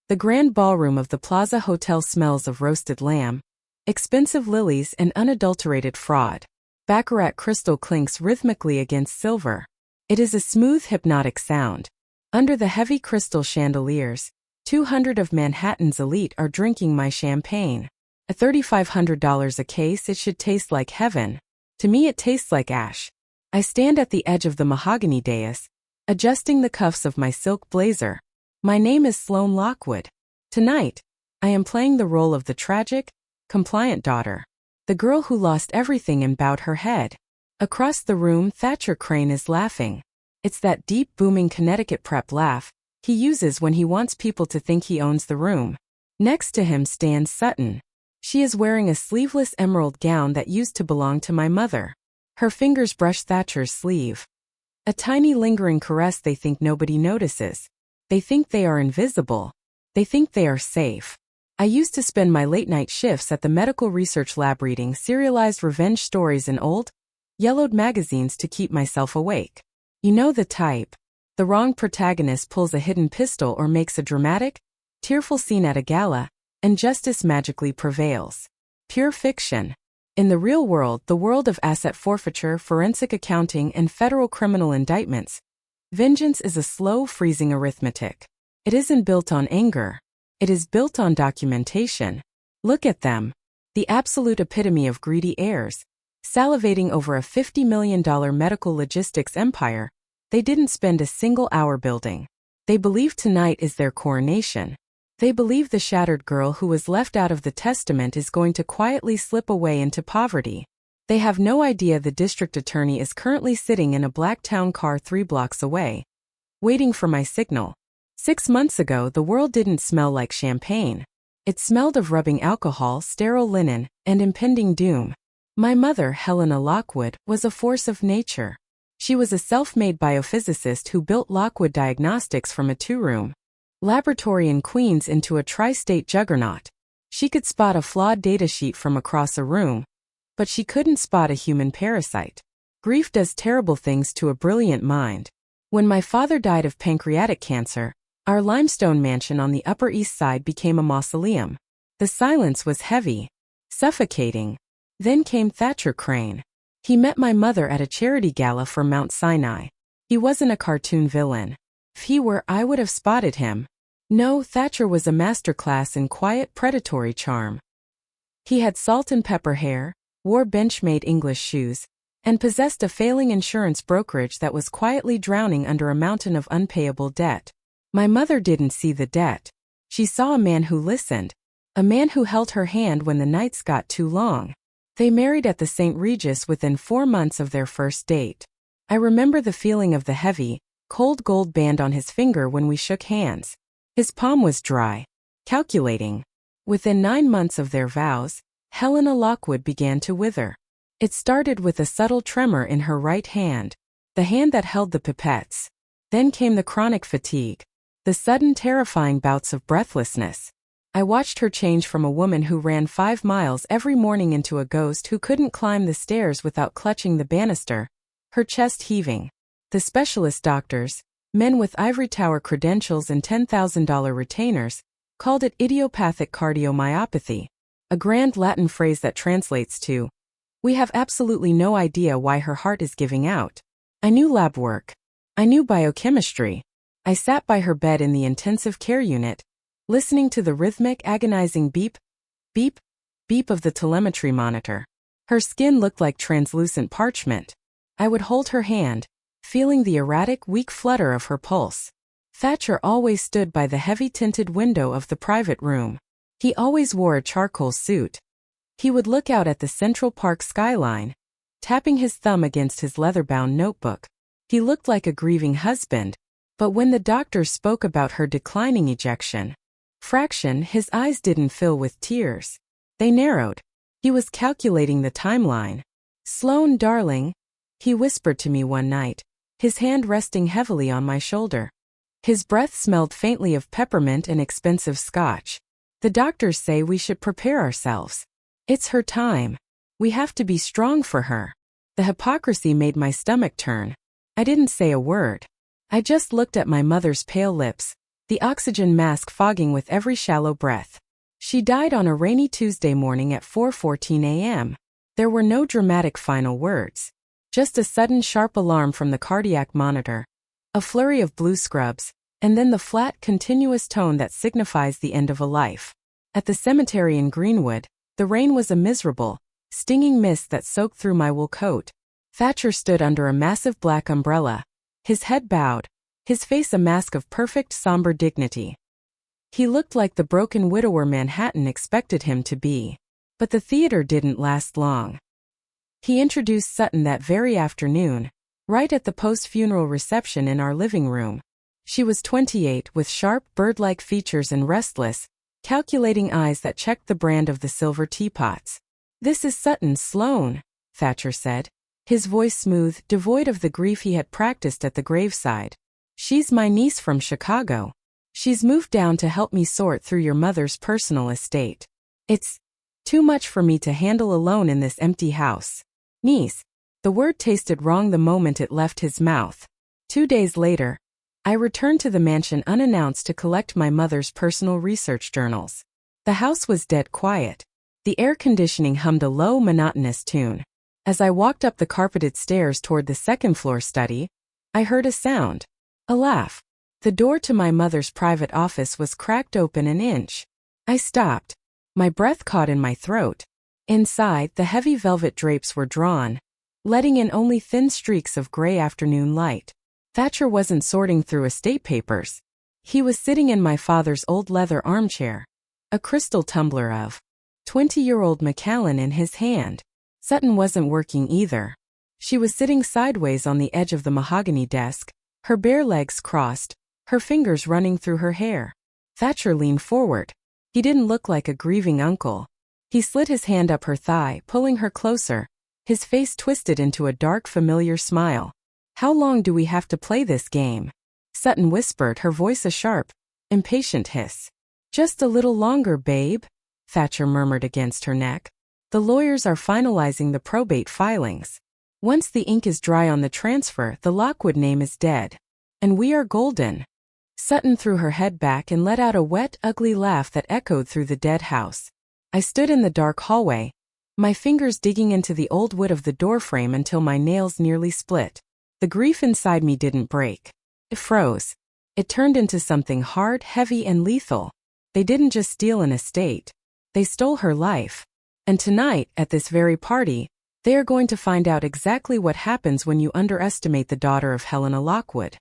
The grand ballroom of the Plaza Hotel smells of roasted lamb, expensive lilies, and unadulterated fraud. Baccarat crystal clinks rhythmically against silver. It is a smooth, hypnotic sound. Under the heavy crystal chandeliers, 200 of Manhattan's elite are drinking my champagne. At $3,500 a case, it should taste like heaven. To me, it tastes like ash. I stand at the edge of the mahogany dais, adjusting the cuffs of my silk blazer. My name is Sloane Lockwood. Tonight, I am playing the role of the tragic, compliant daughter. The girl who lost everything and bowed her head. Across the room, Thatcher Crane is laughing. It's that deep, booming Connecticut prep laugh he uses when he wants people to think he owns the room. Next to him stands Sutton. She is wearing a sleeveless emerald gown that used to belong to my mother. Her fingers brush Thatcher's sleeve. A tiny lingering caress. They think nobody notices. They think they are invisible. They think they are safe. I used to spend my late-night shifts at the medical research lab reading serialized revenge stories in old, yellowed magazines to keep myself awake. You know the type. The wrong protagonist pulls a hidden pistol or makes a dramatic, tearful scene at a gala, and justice magically prevails. Pure fiction. In the real world, the world of asset forfeiture, forensic accounting, and federal criminal indictments, vengeance is a slow, freezing arithmetic. It isn't built on anger. It is built on documentation. Look at them. The absolute epitome of greedy heirs, salivating over a $50 million medical logistics empire they didn't spend a single hour building. They believe tonight is their coronation. They believe the shattered girl who was left out of the testament is going to quietly slip away into poverty. They have no idea the district attorney is currently sitting in a black town car 3 blocks away, waiting for my signal. 6 months ago, the world didn't smell like champagne. It smelled of rubbing alcohol, sterile linen, and impending doom. My mother, Helena Lockwood, was a force of nature. She was a self-made biophysicist who built Lockwood Diagnostics from a 2-room laboratory in Queens into a tri-state juggernaut. She could spot a flawed datasheet from across a room, but she couldn't spot a human parasite. Grief does terrible things to a brilliant mind. When my father died of pancreatic cancer, our limestone mansion on the Upper East Side became a mausoleum. The silence was heavy, suffocating. Then came Thatcher Crane. He met my mother at a charity gala for Mount Sinai. He wasn't a cartoon villain. If he were, I would have spotted him. No, Thatcher was a masterclass in quiet, predatory charm. He had salt and pepper hair, wore bench-made English shoes, and possessed a failing insurance brokerage that was quietly drowning under a mountain of unpayable debt. My mother didn't see the debt. She saw a man who listened, a man who held her hand when the nights got too long. They married at the St. Regis within 4 months of their first date. I remember the feeling of the heavy, cold gold band on his finger when we shook hands. His palm was dry, calculating. Within 9 months of their vows, Helena Lockwood began to wither. It started with a subtle tremor in her right hand, the hand that held the pipettes. Then came the chronic fatigue, the sudden terrifying bouts of breathlessness. I watched her change from a woman who ran 5 miles every morning into a ghost who couldn't climb the stairs without clutching the banister, her chest heaving. The specialist doctors, men with ivory tower credentials and $10,000 retainers, called it idiopathic cardiomyopathy, a grand Latin phrase that translates to, "We have absolutely no idea why her heart is giving out." I knew lab work. I knew biochemistry. I sat by her bed in the intensive care unit, listening to the rhythmic, agonizing beep, beep, beep of the telemetry monitor. Her skin looked like translucent parchment. I would hold her hand, feeling the erratic, weak flutter of her pulse. Thatcher always stood by the heavy-tinted window of the private room. He always wore a charcoal suit. He would look out at the Central Park skyline, tapping his thumb against his leather-bound notebook. He looked like a grieving husband, but when the doctors spoke about her declining ejection fraction, his eyes didn't fill with tears. They narrowed. He was calculating the timeline. "Sloane, darling," he whispered to me one night, his hand resting heavily on my shoulder. His breath smelled faintly of peppermint and expensive scotch. "The doctors say we should prepare ourselves. It's her time. We have to be strong for her." The hypocrisy made my stomach turn. I didn't say a word. I just looked at my mother's pale lips, the oxygen mask fogging with every shallow breath. She died on a rainy Tuesday morning at 4:14 a.m. There were no dramatic final words. Just a sudden sharp alarm from the cardiac monitor, a flurry of blue scrubs, and then the flat, continuous tone that signifies the end of a life. At the cemetery in Greenwood, the rain was a miserable, stinging mist that soaked through my wool coat. Thatcher stood under a massive black umbrella, his head bowed, his face a mask of perfect somber dignity. He looked like the broken widower Manhattan expected him to be. But the theater didn't last long. He introduced Sutton that very afternoon, right at the post-funeral reception in our living room. She was 28 with sharp, bird-like features and restless, calculating eyes that checked the brand of the silver teapots. "This is Sutton Sloane," Thatcher said, his voice smooth, devoid of the grief he had practiced at the graveside. "She's my niece from Chicago. She's moved down to help me sort through your mother's personal estate. It's too much for me to handle alone in this empty house." Niece. The word tasted wrong the moment it left his mouth. 2 days later, I returned to the mansion unannounced to collect my mother's personal research journals. The house was dead quiet. The air conditioning hummed a low, monotonous tune. As I walked up the carpeted stairs toward the second-floor study, I heard a sound. A laugh. The door to my mother's private office was cracked open an inch. I stopped. My breath caught in my throat. Inside, the heavy velvet drapes were drawn, letting in only thin streaks of gray afternoon light. Thatcher wasn't sorting through estate papers. He was sitting in my father's old leather armchair, a crystal tumbler of 20-year-old Macallan in his hand. Sutton wasn't working either. She was sitting sideways on the edge of the mahogany desk, her bare legs crossed, her fingers running through her hair. Thatcher leaned forward. He didn't look like a grieving uncle. He slid his hand up her thigh, pulling her closer, his face twisted into a dark, familiar smile. "How long do we have to play this game?" Sutton whispered, her voice a sharp, impatient hiss. "Just a little longer, babe," Thatcher murmured against her neck. "The lawyers are finalizing the probate filings. Once the ink is dry on the transfer, the Lockwood name is dead. And we are golden." Sutton threw her head back and let out a wet, ugly laugh that echoed through the dead house. I stood in the dark hallway, my fingers digging into the old wood of the doorframe until my nails nearly split. The grief inside me didn't break. It froze. It turned into something hard, heavy, and lethal. They didn't just steal an estate. They stole her life. And tonight, at this very party, they are going to find out exactly what happens when you underestimate the daughter of Helena Lockwood.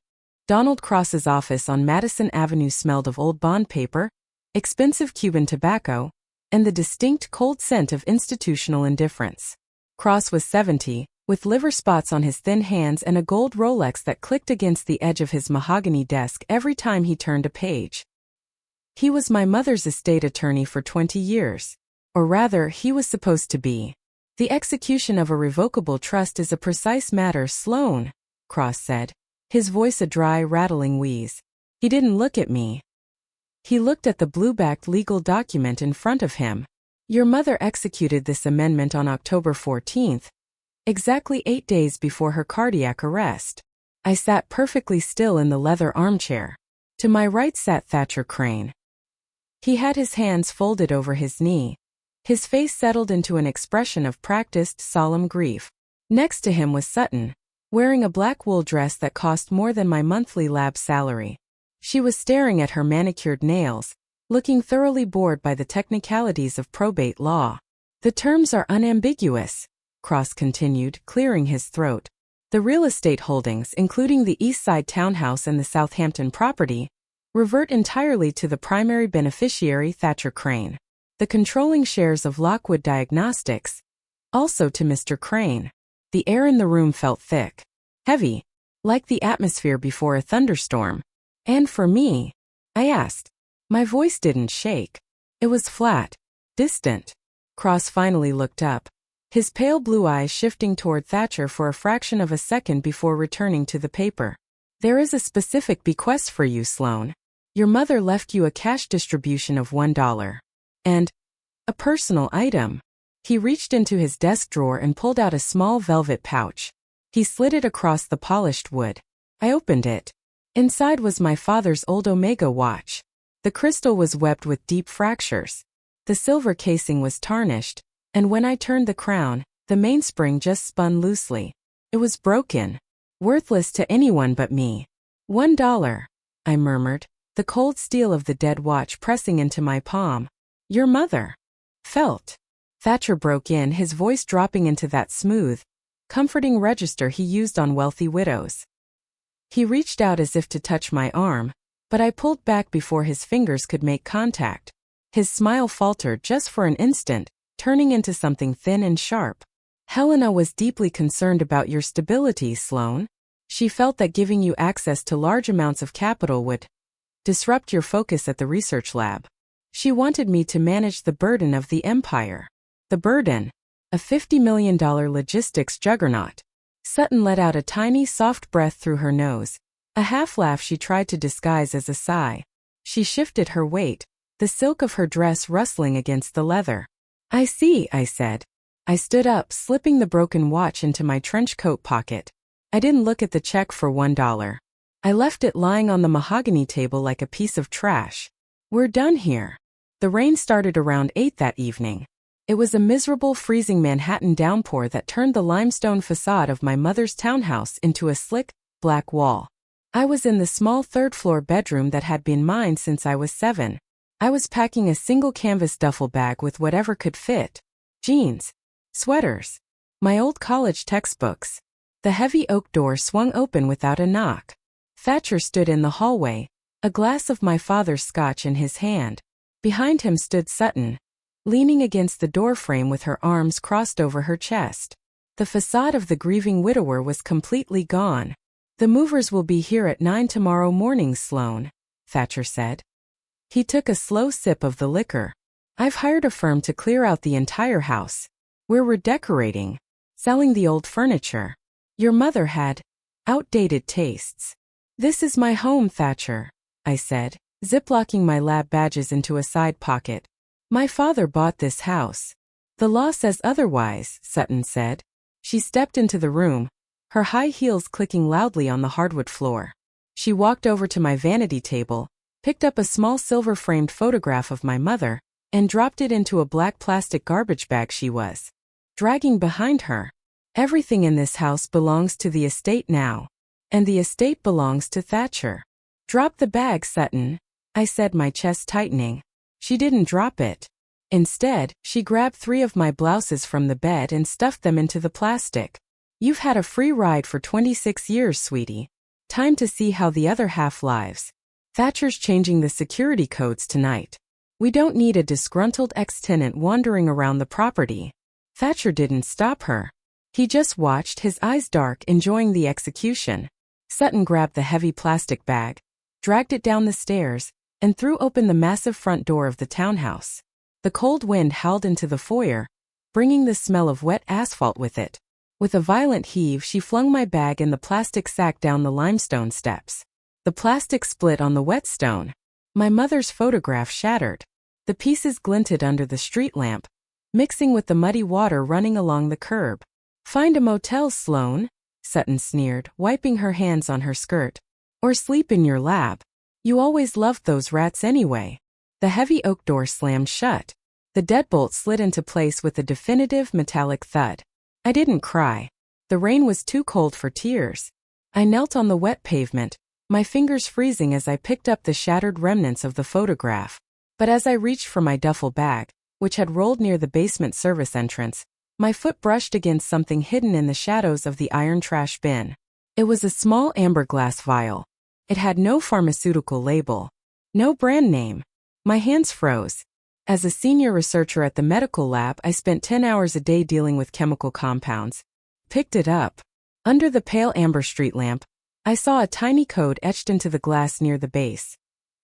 Donald Cross's office on Madison Avenue smelled of old bond paper, expensive Cuban tobacco, and the distinct cold scent of institutional indifference. Cross was 70, with liver spots on his thin hands and a gold Rolex that clicked against the edge of his mahogany desk every time he turned a page. He was my mother's estate attorney for 20 years. Or rather, he was supposed to be. "The execution of a revocable trust is a precise matter, Sloane," Cross said, his voice a dry, rattling wheeze. He didn't look at me. He looked at the blue-backed legal document in front of him. "Your mother executed this amendment on October 14th, exactly 8 days before her cardiac arrest." I sat perfectly still in the leather armchair. To my right sat Thatcher Crane. He had his hands folded over his knee. His face settled into an expression of practiced, solemn grief. Next to him was Sutton, wearing a black wool dress that cost more than my monthly lab salary. She was staring at her manicured nails, looking thoroughly bored by the technicalities of probate law. "The terms are unambiguous," Cross continued, clearing his throat. "The real estate holdings, including the East Side townhouse and the Southampton property, revert entirely to the primary beneficiary, Thatcher Crane. The controlling shares of Lockwood Diagnostics, also to Mr. Crane." The air in the room felt thick, heavy, like the atmosphere before a thunderstorm. "And for me?" I asked. My voice didn't shake. It was flat, distant. Cross finally looked up, his pale blue eyes shifting toward Thatcher for a fraction of a second before returning to the paper. "There is a specific bequest for you, Sloane. Your mother left you a cash distribution of $1. And a personal item." He reached into his desk drawer and pulled out a small velvet pouch. He slid it across the polished wood. I opened it. Inside was my father's old Omega watch. The crystal was webbed with deep fractures. The silver casing was tarnished, and when I turned the crown, the mainspring just spun loosely. It was broken. Worthless to anyone but me. $1, I murmured, the cold steel of the dead watch pressing into my palm. Your mother felt. Thatcher broke in, his voice dropping into that smooth, comforting register he used on wealthy widows. He reached out as if to touch my arm, but I pulled back before his fingers could make contact. His smile faltered just for an instant, turning into something thin and sharp. Helena was deeply concerned about your stability, Sloane. She felt that giving you access to large amounts of capital would disrupt your focus at the research lab. She wanted me to manage the burden of the empire. The burden? A $50 million logistics juggernaut. Sutton let out a tiny, soft breath through her nose, a half-laugh she tried to disguise as a sigh. She shifted her weight, the silk of her dress rustling against the leather. I see, I said. I stood up, slipping the broken watch into my trench coat pocket. I didn't look at the check for $1. I left it lying on the mahogany table like a piece of trash. We're done here. The rain started around 8 that evening. It was a miserable, freezing Manhattan downpour that turned the limestone facade of my mother's townhouse into a slick, black wall. I was in the small third-floor bedroom that had been mine since I was 7. I was packing a single canvas duffel bag with whatever could fit. Jeans, sweaters, my old college textbooks. The heavy oak door swung open without a knock. Thatcher stood in the hallway, a glass of my father's scotch in his hand. Behind him stood Sutton, leaning against the doorframe with her arms crossed over her chest. The facade of the grieving widower was completely gone. The movers will be here at 9 tomorrow morning, Sloane, Thatcher said. He took a slow sip of the liquor. I've hired a firm to clear out the entire house. We're redecorating, selling the old furniture. Your mother had outdated tastes. This is my home, Thatcher, I said, ziplocking my lab badges into a side pocket. My father bought this house. The law says otherwise, Sutton said. She stepped into the room, her high heels clicking loudly on the hardwood floor. She walked over to my vanity table, picked up a small silver-framed photograph of my mother, and dropped it into a black plastic garbage bag she was dragging behind her. Everything in this house belongs to the estate now. And the estate belongs to Thatcher. Drop the bag, Sutton, I said, my chest tightening. She didn't drop it. Instead, she grabbed 3 of my blouses from the bed and stuffed them into the plastic. You've had a free ride for 26 years, sweetie. Time to see how the other half lives. Thatcher's changing the security codes tonight. We don't need a disgruntled ex-tenant wandering around the property. Thatcher didn't stop her. He just watched, his eyes dark, enjoying the execution. Sutton grabbed the heavy plastic bag, dragged it down the stairs, and threw open the massive front door of the townhouse. The cold wind howled into the foyer, bringing the smell of wet asphalt with it. With a violent heave, she flung my bag and the plastic sack down the limestone steps. The plastic split on the wet stone. My mother's photograph shattered. The pieces glinted under the street lamp, mixing with the muddy water running along the curb. Find a motel, Sloane, Sutton sneered, wiping her hands on her skirt. Or sleep in your lab. You always loved those rats anyway. The heavy oak door slammed shut. The deadbolt slid into place with a definitive metallic thud. I didn't cry. The rain was too cold for tears. I knelt on the wet pavement, my fingers freezing as I picked up the shattered remnants of the photograph. But as I reached for my duffel bag, which had rolled near the basement service entrance, my foot brushed against something hidden in the shadows of the iron trash bin. It was a small amber glass vial. It had no pharmaceutical label, no brand name. My hands froze. As a senior researcher at the medical lab, I spent 10 hours a day dealing with chemical compounds. Picked it up. Under the pale amber street lamp, I saw a tiny code etched into the glass near the base.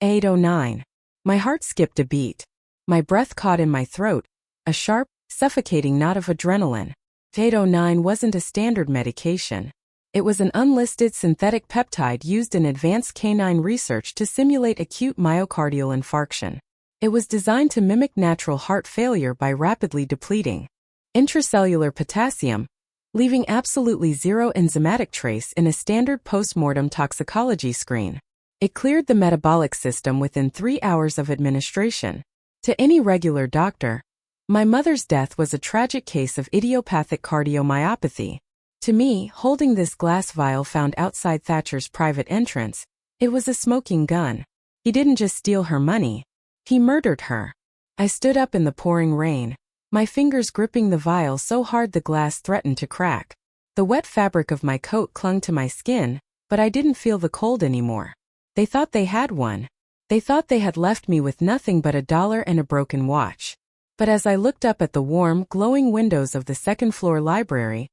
809. My heart skipped a beat. My breath caught in my throat, a sharp, suffocating knot of adrenaline. 809 wasn't a standard medication. It was an unlisted synthetic peptide used in advanced canine research to simulate acute myocardial infarction. It was designed to mimic natural heart failure by rapidly depleting intracellular potassium, leaving absolutely zero enzymatic trace in a standard post-mortem toxicology screen. It cleared the metabolic system within 3 hours of administration. To any regular doctor, my mother's death was a tragic case of idiopathic cardiomyopathy. To me, holding this glass vial found outside Thatcher's private entrance, it was a smoking gun. He didn't just steal her money, he murdered her. I stood up in the pouring rain, my fingers gripping the vial so hard the glass threatened to crack. The wet fabric of my coat clung to my skin, but I didn't feel the cold anymore. They thought they had one. They thought they had left me with nothing but $1 and a broken watch. But as I looked up at the warm, glowing windows of the second-floor library,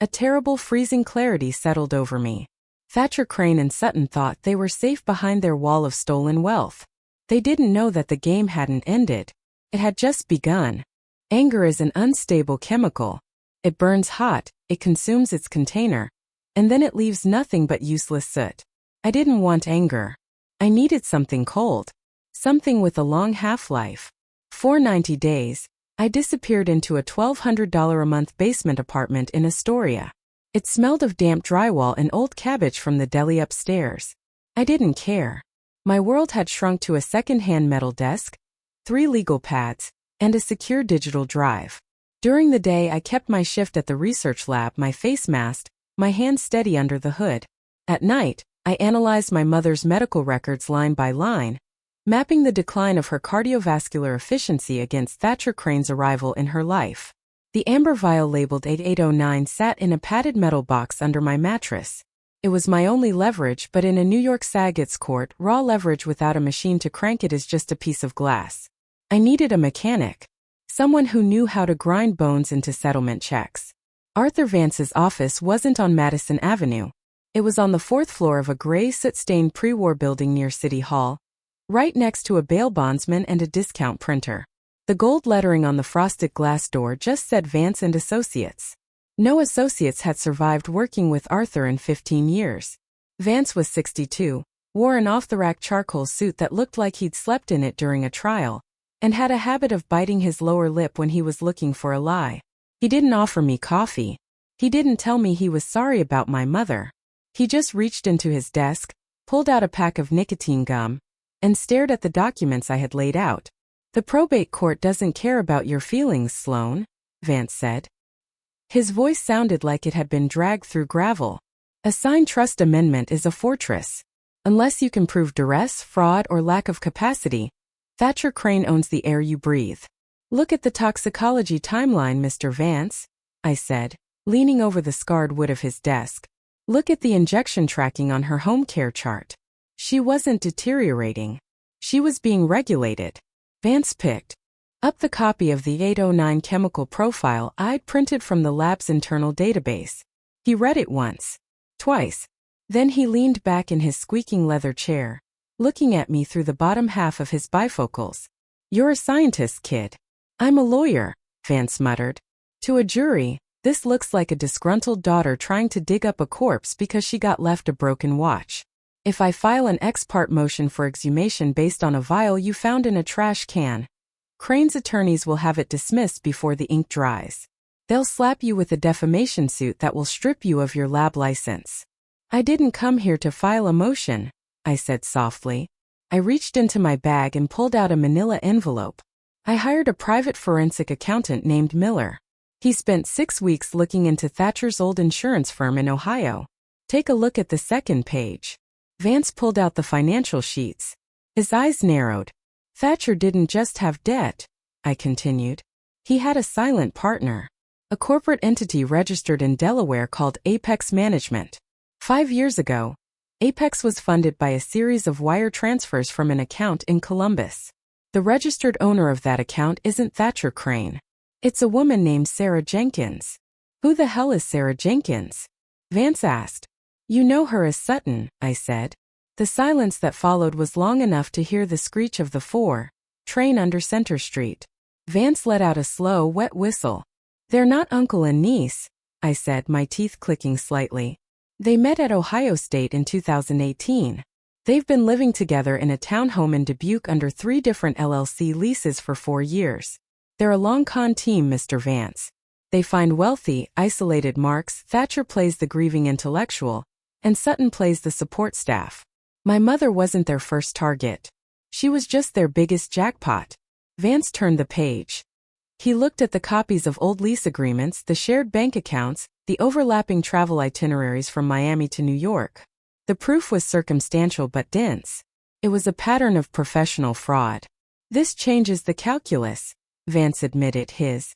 a terrible freezing clarity settled over me. Thatcher Crane and Sutton thought they were safe behind their wall of stolen wealth. They didn't know that the game hadn't ended. It had just begun. Anger is an unstable chemical. It burns hot, it consumes its container, and then it leaves nothing but useless soot. I didn't want anger. I needed something cold. Something with a long half-life. For 90 days, I disappeared into a $1,200 a month basement apartment in Astoria. It smelled of damp drywall and old cabbage from the deli upstairs. I didn't care. My world had shrunk to a second-hand metal desk, 3 legal pads, and a secure digital drive. During the day I kept my shift at the research lab, my face masked, my hands steady under the hood. At night, I analyzed my mother's medical records line by line, mapping the decline of her cardiovascular efficiency against Thatcher Crane's arrival in her life. The amber vial labeled 8809 sat in a padded metal box under my mattress. It was my only leverage, but in a New York Saggets court, raw leverage without a machine to crank it is just a piece of glass. I needed a mechanic. Someone who knew how to grind bones into settlement checks. Arthur Vance's office wasn't on Madison Avenue. It was on the 4th floor of a gray soot-stained pre-war building near City Hall, right next to a bail bondsman and a discount printer. The gold lettering on the frosted glass door just said Vance and Associates. No associates had survived working with Arthur in 15 years. Vance was 62, wore an off-the-rack charcoal suit that looked like he'd slept in it during a trial, and had a habit of biting his lower lip when he was looking for a lie. He didn't offer me coffee. He didn't tell me he was sorry about my mother. He just reached into his desk, pulled out a pack of nicotine gum, and stared at the documents I had laid out. "The probate court doesn't care about your feelings, Sloane," Vance said. His voice sounded like it had been dragged through gravel. "A signed trust amendment is a fortress. Unless you can prove duress, fraud, or lack of capacity, Thatcher Crane owns the air you breathe." "Look at the toxicology timeline, Mr. Vance," I said, leaning over the scarred wood of his desk. "Look at the injection tracking on her home care chart. She wasn't deteriorating. She was being regulated." Vance picked up the copy of the 809 chemical profile I'd printed from the lab's internal database. He read it once, twice. Then he leaned back in his squeaking leather chair, looking at me through the bottom half of his bifocals. "You're a scientist, kid." "I'm a lawyer," Vance muttered. "To a jury, this looks like a disgruntled daughter trying to dig up a corpse because she got left a broken watch. If I file an ex parte motion for exhumation based on a vial you found in a trash can, Crane's attorneys will have it dismissed before the ink dries. They'll slap you with a defamation suit that will strip you of your lab license." "I didn't come here to file a motion," I said softly. I reached into my bag and pulled out a manila envelope. "I hired a private forensic accountant named Miller. He spent 6 weeks looking into Thatcher's old insurance firm in Ohio. Take a look at the second page." Vance pulled out the financial sheets. His eyes narrowed. "Thatcher didn't just have debt," I continued. "He had a silent partner. A corporate entity registered in Delaware called Apex Management. 5 years ago, Apex was funded by a series of wire transfers from an account in Columbus. The registered owner of that account isn't Thatcher Crane. It's a woman named Sarah Jenkins." "Who the hell is Sarah Jenkins?" Vance asked. "You know her as Sutton," I said. The silence that followed was long enough to hear the screech of the 4 train under Center Street. Vance let out a slow, wet whistle. "They're not uncle and niece," I said, my teeth clicking slightly. "They met at Ohio State in 2018. They've been living together in a townhome in Dubuque under 3 different LLC leases for 4 years. They're a long con team, Mr. Vance. They find wealthy, isolated marks. Thatcher plays the grieving intellectual, and Sutton plays the support staff. My mother wasn't their first target. She was just their biggest jackpot. Vance turned the page. He looked at the copies of old lease agreements, the shared bank accounts, the overlapping travel itineraries from Miami to New York. The proof was circumstantial but dense. It was a pattern of professional fraud. This changes the calculus, Vance admitted, his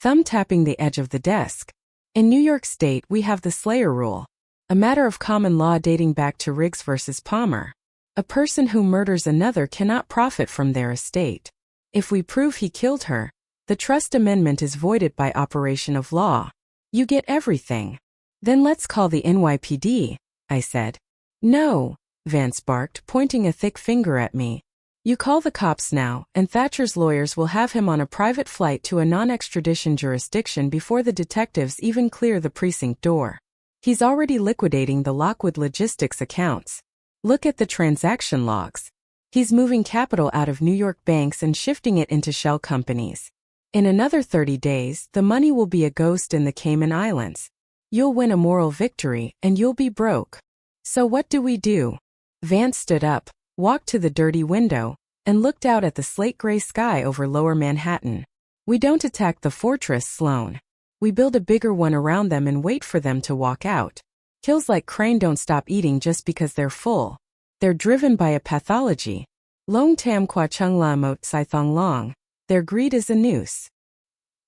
thumb tapping the edge of the desk. In New York State, we have the Slayer rule, a matter of common law dating back to Riggs versus Palmer. A person who murders another cannot profit from their estate. If we prove he killed her, the trust amendment is voided by operation of law. You get everything. Then let's call the NYPD, I said. No, Vance barked, pointing a thick finger at me. You call the cops now, and Thatcher's lawyers will have him on a private flight to a non-extradition jurisdiction before the detectives even clear the precinct door. He's already liquidating the Lockwood Logistics accounts. Look at the transaction logs. He's moving capital out of New York banks and shifting it into shell companies. In another 30 days, the money will be a ghost in the Cayman Islands. You'll win a moral victory, and you'll be broke. So what do we do? Vance stood up, walked to the dirty window, and looked out at the slate-gray sky over lower Manhattan. We don't attack the fortress, Sloan. We build a bigger one around them and wait for them to walk out. Kills like Crane don't stop eating just because they're full. They're driven by a pathology. Long tam qua chung la mot sai thong long. Their greed is a noose.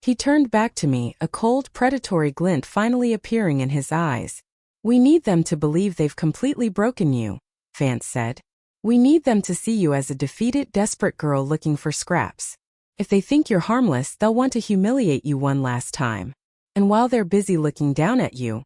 He turned back to me, a cold, predatory glint finally appearing in his eyes. We need them to believe they've completely broken you, Vance said. We need them to see you as a defeated, desperate girl looking for scraps. If they think you're harmless, they'll want to humiliate you one last time. And while they're busy looking down at you,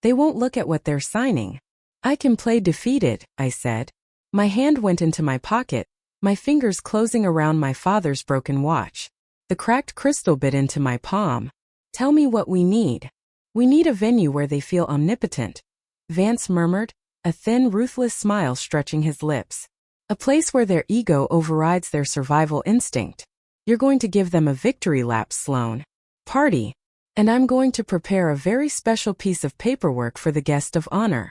they won't look at what they're signing. I can play defeated, I said. My hand went into my pocket, my fingers closing around my father's broken watch. The cracked crystal bit into my palm. Tell me what we need. We need a venue where they feel omnipotent, Vance murmured, a thin, ruthless smile stretching his lips. A place where their ego overrides their survival instinct. You're going to give them a victory lap, Sloan. Party. And I'm going to prepare a very special piece of paperwork for the guest of honor.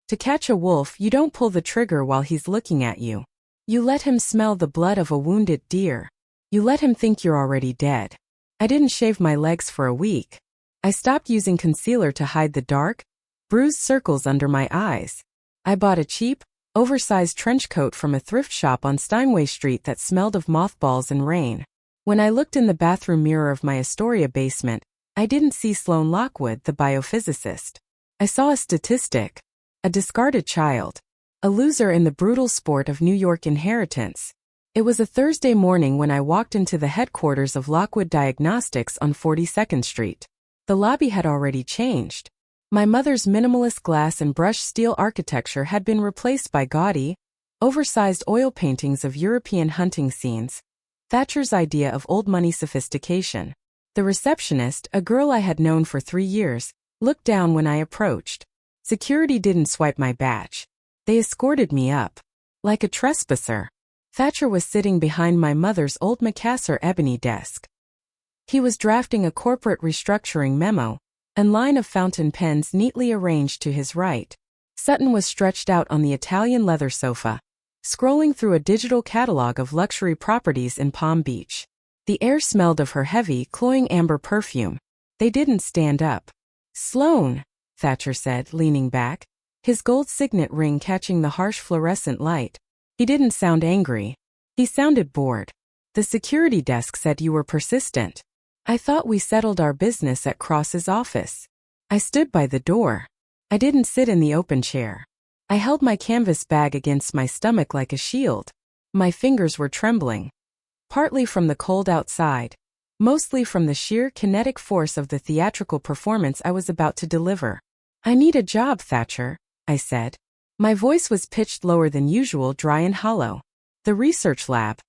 To catch a wolf, you don't pull the trigger while he's looking at you. You let him smell the blood of a wounded deer. You let him think you're already dead. I didn't shave my legs for a week. I stopped using concealer to hide the dark, bruised circles under my eyes. I bought a cheap, oversized trench coat from a thrift shop on Steinway Street that smelled of mothballs and rain. When I looked in the bathroom mirror of my Astoria basement, I didn't see Sloan Lockwood, the biophysicist. I saw a statistic. A discarded child. A loser in the brutal sport of New York inheritance. It was a Thursday morning when I walked into the headquarters of Lockwood Diagnostics on 42nd Street. The lobby had already changed. My mother's minimalist glass and brushed steel architecture had been replaced by gaudy, oversized oil paintings of European hunting scenes. Thatcher's idea of old-money sophistication. The receptionist, a girl I had known for 3 years, looked down when I approached. Security didn't swipe my badge. They escorted me up. Like a trespasser. Thatcher was sitting behind my mother's old Macassar ebony desk. He was drafting a corporate restructuring memo, a line of fountain pens neatly arranged to his right. Sutton was stretched out on the Italian leather sofa, scrolling through a digital catalog of luxury properties in Palm Beach. The air smelled of her heavy, cloying amber perfume. They didn't stand up. Sloan, Thatcher said, leaning back, his gold signet ring catching the harsh fluorescent light. He didn't sound angry. He sounded bored. The security desk said you were persistent. I thought we settled our business at Cross's office. I stood by the door. I didn't sit in the open chair. I held my canvas bag against my stomach like a shield. My fingers were trembling. Partly from the cold outside. Mostly from the sheer kinetic force of the theatrical performance I was about to deliver. I need a job, Thatcher, I said. My voice was pitched lower than usual, dry and hollow. The research lab.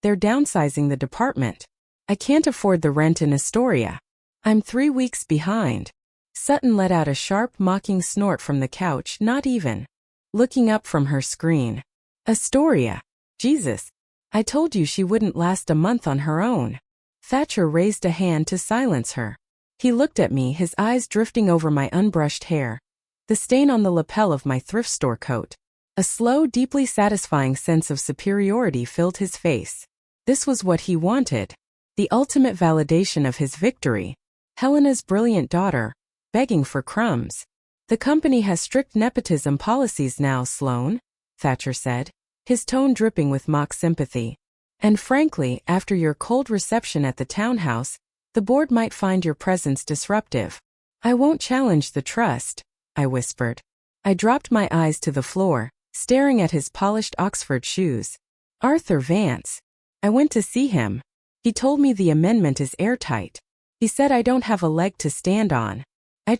They're downsizing the department. I can't afford the rent in Astoria. I'm 3 weeks behind. Sutton let out a sharp, mocking snort from the couch, not even looking up from her screen. Astoria. Jesus. I told you she wouldn't last a month on her own. Thatcher raised a hand to silence her. He looked at me, his eyes drifting over my unbrushed hair, the stain on the lapel of my thrift store coat. A slow, deeply satisfying sense of superiority filled his face. This was what he wanted. The ultimate validation of his victory. Helena's brilliant daughter, begging for crumbs. The company has strict nepotism policies now, Sloane, Thatcher said, his tone dripping with mock sympathy. And frankly, after your cold reception at the townhouse, the board might find your presence disruptive. I won't challenge the trust, I whispered. I dropped my eyes to the floor, staring at his polished Oxford shoes. Arthur Vance. I went to see him. He told me the amendment is airtight. He said I don't have a leg to stand on. I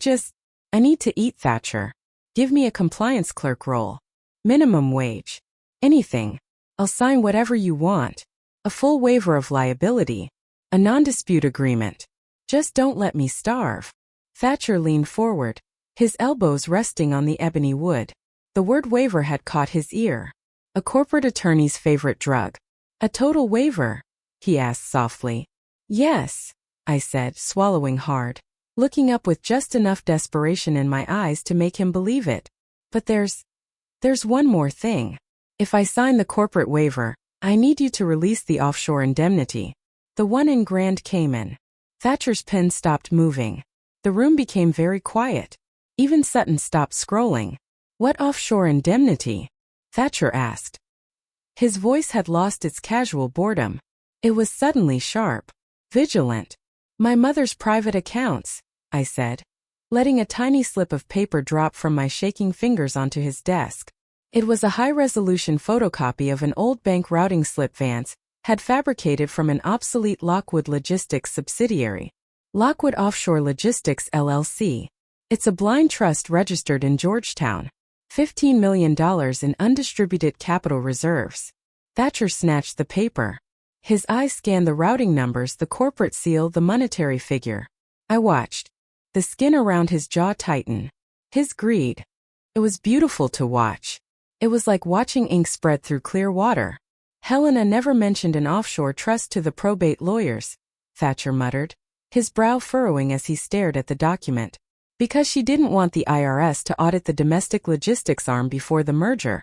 need to eat, Thatcher. Give me a compliance clerk role. Minimum wage. Anything. I'll sign whatever you want. A full waiver of liability. A non-dispute agreement. Just don't let me starve. Thatcher leaned forward, his elbows resting on the ebony wood. The word waiver had caught his ear. A corporate attorney's favorite drug. A total waiver? He asked softly. Yes, I said, swallowing hard, looking up with just enough desperation in my eyes to make him believe it. But there's one more thing. If I sign the corporate waiver, I need you to release the offshore indemnity. The one in Grand Cayman. Thatcher's pen stopped moving. The room became very quiet. Even Sutton stopped scrolling. What offshore indemnity? Thatcher asked. His voice had lost its casual boredom. It was suddenly sharp. Vigilant. My mother's private accounts, I said, letting a tiny slip of paper drop from my shaking fingers onto his desk. It was a high-resolution photocopy of an old bank routing slip Vance had fabricated from an obsolete Lockwood Logistics subsidiary. Lockwood Offshore Logistics LLC. It's a blind trust registered in Georgetown. $15 million in undistributed capital reserves. Thatcher snatched the paper. His eyes scanned the routing numbers, the corporate seal, the monetary figure. I watched. The skin around his jaw tighten. His greed. It was beautiful to watch. It was like watching ink spread through clear water. Helena never mentioned an offshore trust to the probate lawyers, Thatcher muttered, his brow furrowing as he stared at the document. Because she didn't want the IRS to audit the domestic logistics arm before the merger,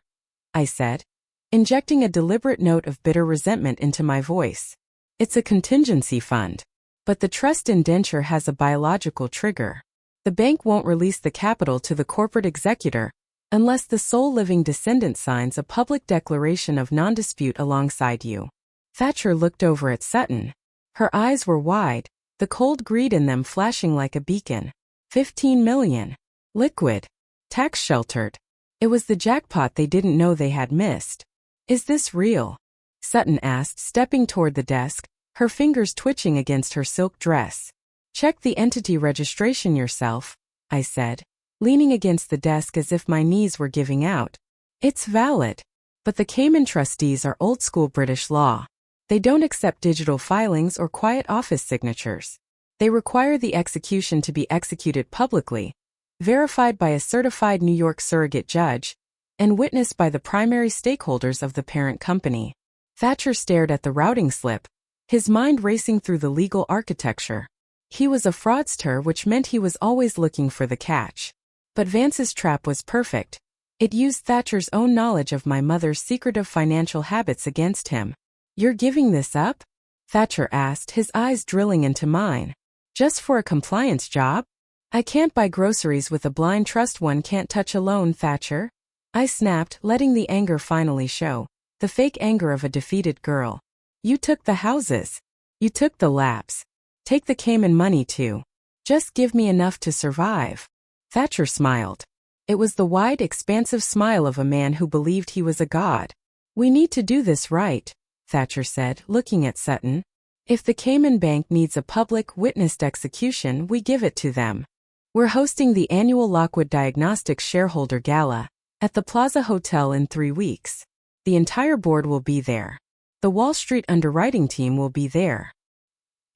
I said, injecting a deliberate note of bitter resentment into my voice. It's a contingency fund. But the trust indenture has a biological trigger. The bank won't release the capital to the corporate executor unless the sole living descendant signs a public declaration of non-dispute alongside you. Thatcher looked over at Sutton. Her eyes were wide, the cold greed in them flashing like a beacon. 15 million. Liquid. Tax-sheltered. It was the jackpot they didn't know they had missed. Is this real? Sutton asked, stepping toward the desk, her fingers twitching against her silk dress. Check the entity registration yourself, I said, leaning against the desk as if my knees were giving out. It's valid. But the Cayman trustees are old-school British law. They don't accept digital filings or quiet office signatures. They require the execution to be executed publicly, verified by a certified New York surrogate judge, and witnessed by the primary stakeholders of the parent company. Thatcher stared at the routing slip, his mind racing through the legal architecture. He was a fraudster, which meant he was always looking for the catch. But Vance's trap was perfect. It used Thatcher's own knowledge of my mother's secretive financial habits against him. You're giving this up? Thatcher asked, his eyes drilling into mine. Just for a compliance job? I can't buy groceries with a blind trust one can't touch alone, Thatcher. I snapped, letting the anger finally show. The fake anger of a defeated girl. You took the houses. You took the laps. Take the Cayman money too. Just give me enough to survive. Thatcher smiled. It was the wide, expansive smile of a man who believed he was a god. We need to do this right, Thatcher said, looking at Sutton. If the Cayman Bank needs a public, witnessed execution, we give it to them. We're hosting the annual Lockwood Diagnostics shareholder gala at the Plaza Hotel in 3 weeks. The entire board will be there. The Wall Street underwriting team will be there.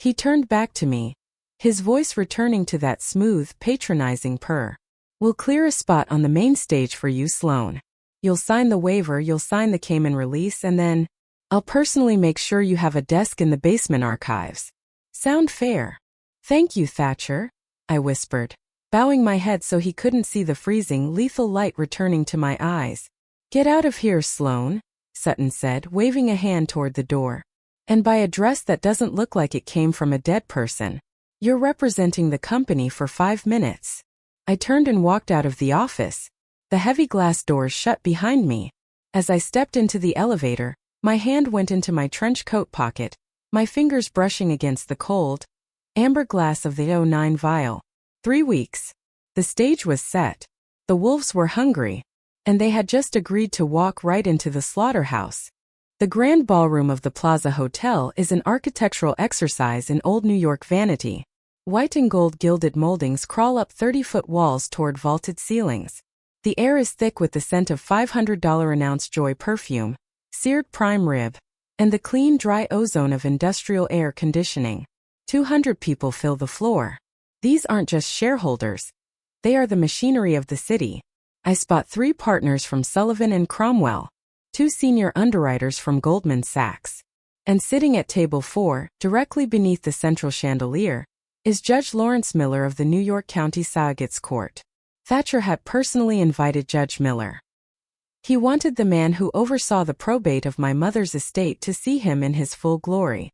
He turned back to me, his voice returning to that smooth, patronizing purr. We'll clear a spot on the main stage for you, Sloane. You'll sign the waiver, you'll sign the Cayman release, and then I'll personally make sure you have a desk in the basement archives. Sound fair? Thank you, Thatcher, I whispered, bowing my head so he couldn't see the freezing, lethal light returning to my eyes. Get out of here, Sloane, Sutton said, waving a hand toward the door. And by a dress that doesn't look like it came from a dead person. You're representing the company for 5 minutes. I turned and walked out of the office. The heavy glass doors shut behind me. As I stepped into the elevator, my hand went into my trench coat pocket, my fingers brushing against the cold, amber glass of the '09 vial. 3 weeks. The stage was set. The wolves were hungry. And they had just agreed to walk right into the slaughterhouse. The grand ballroom of the Plaza Hotel is an architectural exercise in old New York vanity. White and gold gilded moldings crawl up 30-foot walls toward vaulted ceilings. The air is thick with the scent of $500 an ounce Joy perfume, seared prime rib, and the clean, dry ozone of industrial air conditioning. 200 people fill the floor. These aren't just shareholders. They are the machinery of the city. I spot 3 partners from Sullivan and Cromwell, 2 senior underwriters from Goldman Sachs. And sitting at table 4, directly beneath the central chandelier, is Judge Lawrence Miller of the New York County Surrogates Court. Thatcher had personally invited Judge Miller. He wanted the man who oversaw the probate of my mother's estate to see him in his full glory.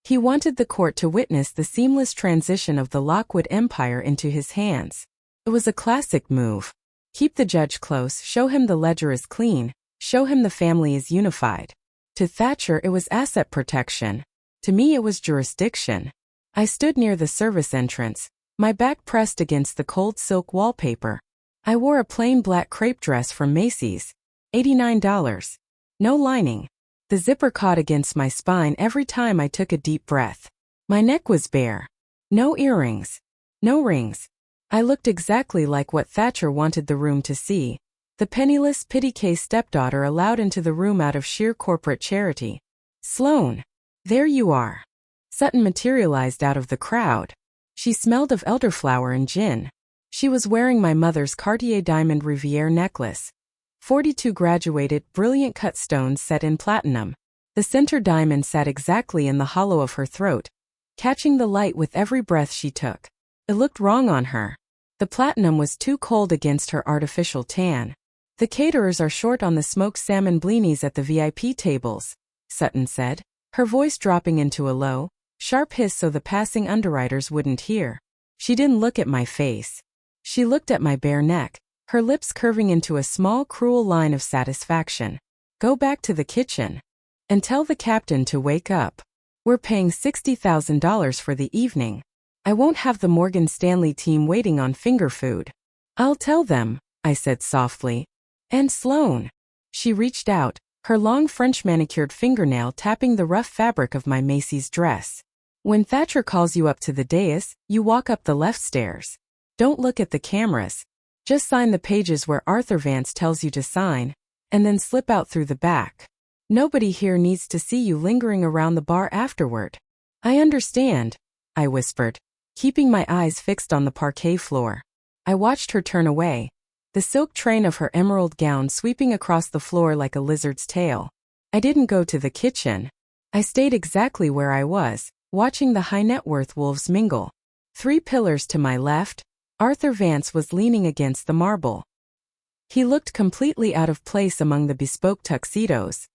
He wanted the court to witness the seamless transition of the Lockwood Empire into his hands. It was a classic move. Keep the judge close, show him the ledger is clean, show him the family is unified. To Thatcher it was asset protection. To me it was jurisdiction. I stood near the service entrance, my back pressed against the cold silk wallpaper. I wore a plain black crepe dress from Macy's. $89. No lining. The zipper caught against my spine every time I took a deep breath. My neck was bare. No earrings. No rings. I looked exactly like what Thatcher wanted the room to see. The penniless pity-case stepdaughter allowed into the room out of sheer corporate charity. Sloane. There you are. Sutton materialized out of the crowd. She smelled of elderflower and gin. She was wearing my mother's Cartier diamond Riviere necklace. 42 graduated, brilliant cut stones set in platinum. The center diamond sat exactly in the hollow of her throat, catching the light with every breath she took. It looked wrong on her. The platinum was too cold against her artificial tan. The caterers are short on the smoked salmon blinis at the VIP tables, Sutton said, her voice dropping into a low, sharp hiss so the passing underwriters wouldn't hear. She didn't look at my face. She looked at my bare neck, her lips curving into a small, cruel line of satisfaction. Go back to the kitchen. And tell the captain to wake up. We're paying $60,000 for the evening. I won't have the Morgan Stanley team waiting on finger food. I'll tell them, I said softly. And Sloane. She reached out, her long French manicured fingernail tapping the rough fabric of my Macy's dress. When Thatcher calls you up to the dais, you walk up the left stairs. Don't look at the cameras. Just sign the pages where Arthur Vance tells you to sign, and then slip out through the back. Nobody here needs to see you lingering around the bar afterward. I understand, I whispered, keeping my eyes fixed on the parquet floor. I watched her turn away, the silk train of her emerald gown sweeping across the floor like a lizard's tail. I didn't go to the kitchen. I stayed exactly where I was, watching the high-net-worth wolves mingle. 3 pillars to my left, Arthur Vance was leaning against the marble. He looked completely out of place among the bespoke tuxedos.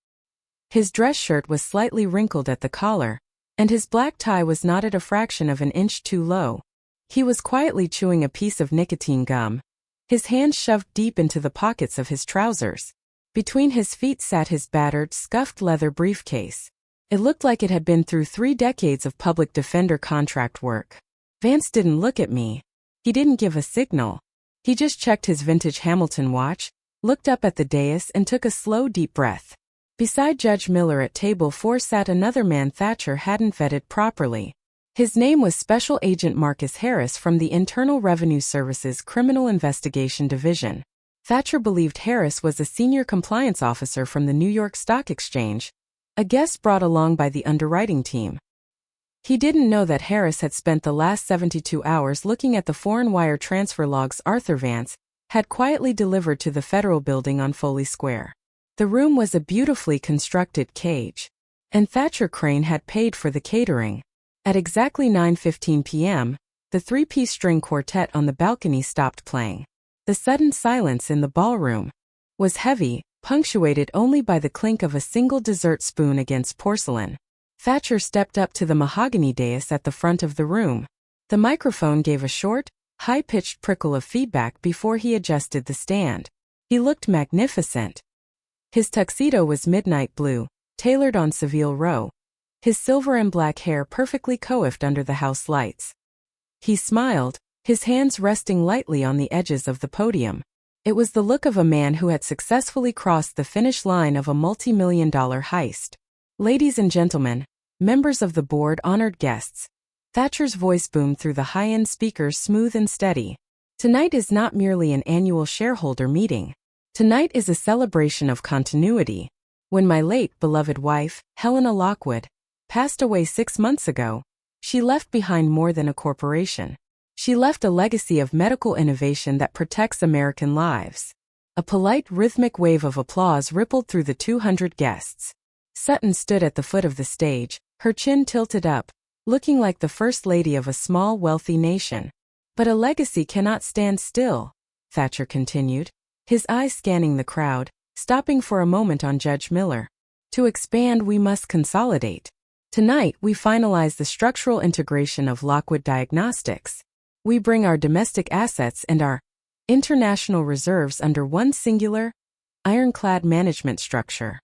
His dress shirt was slightly wrinkled at the collar, and his black tie was knotted a fraction of an inch too low. He was quietly chewing a piece of nicotine gum, his hands shoved deep into the pockets of his trousers. Between his feet sat his battered, scuffed leather briefcase. It looked like it had been through 3 decades of public defender contract work. Vance didn't look at me. He didn't give a signal. He just checked his vintage Hamilton watch, looked up at the dais and took a slow, deep breath. Beside Judge Miller at table 4 sat another man Thatcher hadn't vetted properly. His name was Special Agent Marcus Harris from the Internal Revenue Service's Criminal Investigation Division. Thatcher believed Harris was a senior compliance officer from the New York Stock Exchange, a guest brought along by the underwriting team. He didn't know that Harris had spent the last 72 hours looking at the foreign wire transfer logs Arthur Vance had quietly delivered to the Federal Building on Foley Square. The room was a beautifully constructed cage, and Thatcher Crane had paid for the catering. At exactly 9:15 p.m., The three-piece string quartet on the balcony stopped playing. The sudden silence in the ballroom was heavy, punctuated only by the clink of a single dessert spoon against porcelain. Thatcher stepped up to the mahogany dais at the front of the room. The microphone gave a short, high-pitched prickle of feedback before he adjusted the stand. He looked magnificent. His tuxedo was midnight blue, tailored on Savile Row, his silver and black hair perfectly coiffed under the house lights. He smiled, his hands resting lightly on the edges of the podium. It was the look of a man who had successfully crossed the finish line of a multi-million-dollar heist. Ladies and gentlemen, members of the board, honored guests. Thatcher's voice boomed through the high-end speakers, smooth and steady. Tonight is not merely an annual shareholder meeting. Tonight is a celebration of continuity. When my late beloved wife, Helena Lockwood, passed away 6 months ago, she left behind more than a corporation. She left a legacy of medical innovation that protects American lives. A polite, rhythmic wave of applause rippled through the 200 guests. Sutton stood at the foot of the stage, her chin tilted up, looking like the first lady of a small, wealthy nation. But a legacy cannot stand still, Thatcher continued, his eyes scanning the crowd, stopping for a moment on Judge Miller. To expand, we must consolidate. Tonight, we finalize the structural integration of Lockwood Diagnostics. We bring our domestic assets and our international reserves under one singular, ironclad management structure.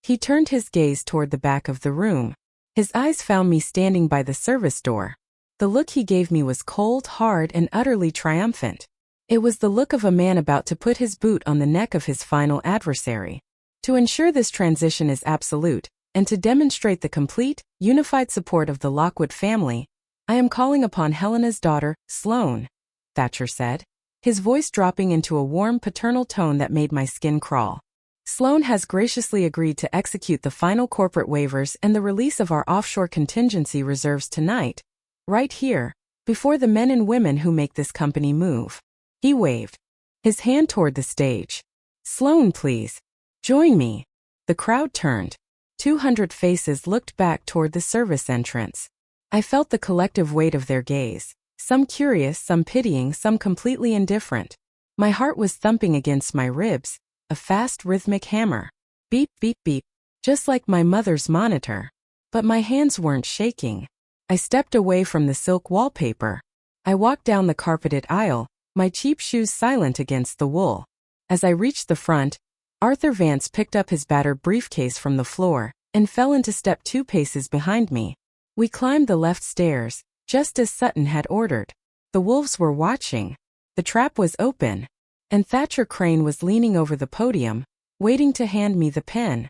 He turned his gaze toward the back of the room. His eyes found me standing by the service door. The look he gave me was cold, hard, and utterly triumphant. It was the look of a man about to put his boot on the neck of his final adversary. To ensure this transition is absolute, and to demonstrate the complete, unified support of the Lockwood family, I am calling upon Helena's daughter, Sloane, Thatcher said, his voice dropping into a warm paternal tone that made my skin crawl. Sloane has graciously agreed to execute the final corporate waivers and the release of our offshore contingency reserves tonight, right here, before the men and women who make this company move. He waved his hand toward the stage. Sloane, please. Join me. The crowd turned. 200 faces looked back toward the service entrance. I felt the collective weight of their gaze, some curious, some pitying, some completely indifferent. My heart was thumping against my ribs, a fast rhythmic hammer. Beep, beep, beep, just like my mother's monitor. But my hands weren't shaking. I stepped away from the silk wallpaper. I walked down the carpeted aisle, my cheap shoes silent against the wool. As I reached the front, Arthur Vance picked up his battered briefcase from the floor and fell into step 2 paces behind me. We climbed the left stairs, just as Sutton had ordered. The wolves were watching. The trap was open, and Thatcher Crane was leaning over the podium, waiting to hand me the pen.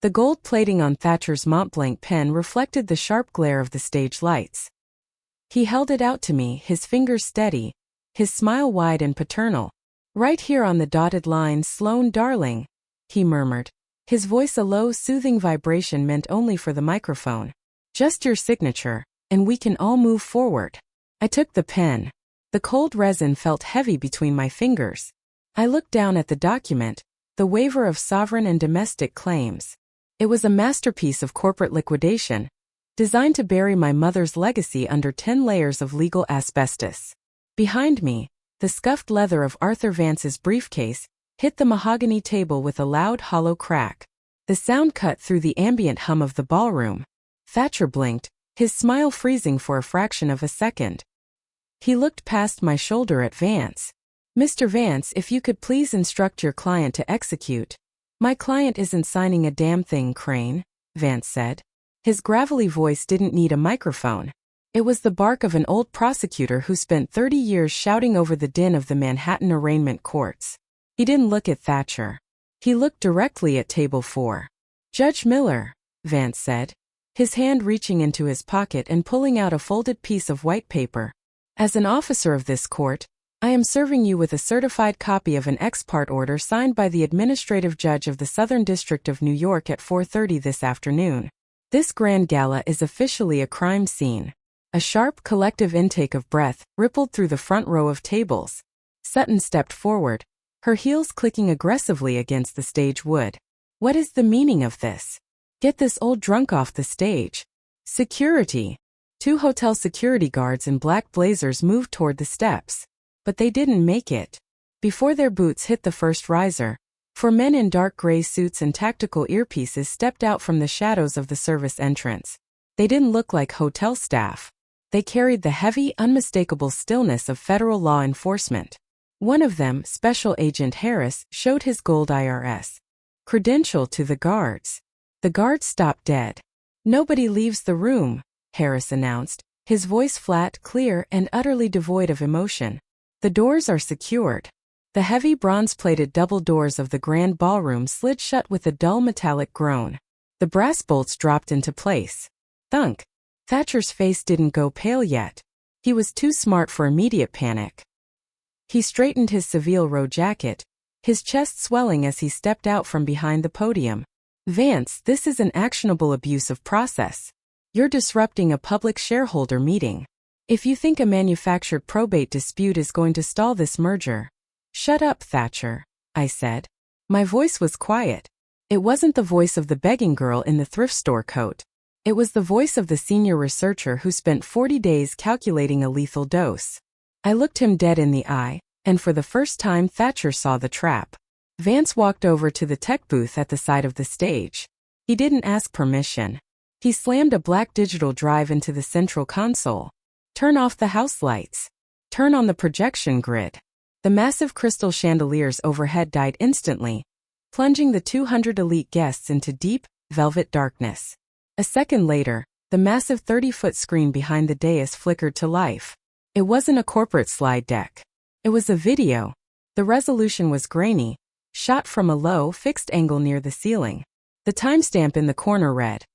The gold plating on Thatcher's Montblanc pen reflected the sharp glare of the stage lights. He held it out to me, his fingers steady, his smile wide and paternal. Right here on the dotted line, Sloane darling, he murmured, his voice a low, soothing vibration meant only for the microphone. Just your signature, and we can all move forward. I took the pen. The cold resin felt heavy between my fingers. I looked down at the document, the waiver of sovereign and domestic claims. It was a masterpiece of corporate liquidation, designed to bury my mother's legacy under 10 layers of legal asbestos. Behind me, the scuffed leather of Arthur Vance's briefcase hit the mahogany table with a loud, hollow crack. The sound cut through the ambient hum of the ballroom. Thatcher blinked, his smile freezing for a fraction of a second. He looked past my shoulder at Vance. Mr. Vance, if you could please instruct your client to execute. My client isn't signing a damn thing, Crane, Vance said. His gravelly voice didn't need a microphone. It was the bark of an old prosecutor who spent 30 years shouting over the din of the Manhattan arraignment courts. He didn't look at Thatcher. He looked directly at table 4. Judge Miller, Vance said, his hand reaching into his pocket and pulling out a folded piece of white paper. As an officer of this court, I am serving you with a certified copy of an ex parte order signed by the administrative judge of the Southern District of New York at 4:30 this afternoon. This grand gala is officially a crime scene. A sharp, collective intake of breath rippled through the front row of tables. Sutton stepped forward, her heels clicking aggressively against the stage wood. What is the meaning of this? Get this old drunk off the stage. Security. Two hotel security guards in black blazers moved toward the steps. But they didn't make it. Before their boots hit the first riser, four men in dark gray suits and tactical earpieces stepped out from the shadows of the service entrance. They didn't look like hotel staff. They carried the heavy, unmistakable stillness of federal law enforcement. One of them, Special Agent Heirs, showed his gold IRS credential to the guards. The guards stopped dead. "Nobody leaves the room," Heirs announced, his voice flat, clear, and utterly devoid of emotion. "The doors are secured." The heavy bronze-plated double doors of the grand ballroom slid shut with a dull metallic groan. The brass bolts dropped into place. Thunk. Thatcher's face didn't go pale yet. He was too smart for immediate panic. He straightened his Savile Row jacket, his chest swelling as he stepped out from behind the podium. "Vance, this is an actionable abuse of process. You're disrupting a public shareholder meeting. If you think a manufactured probate dispute is going to stall this merger..." "Shut up, Thatcher," I said. My voice was quiet. It wasn't the voice of the begging girl in the thrift store coat. It was the voice of the senior researcher who spent 40 days calculating a lethal dose. I looked him dead in the eye, and for the first time Thatcher saw the trap. Vance walked over to the tech booth at the side of the stage. He didn't ask permission. He slammed a black digital drive into the central console. "Turn off the house lights. Turn on the projection grid." The massive crystal chandeliers overhead died instantly, plunging the 200 elite guests into deep, velvet darkness. A second later, the massive 30-foot screen behind the dais flickered to life. It wasn't a corporate slide deck. It was a video. The resolution was grainy, shot from a low, fixed angle near the ceiling. The timestamp in the corner read,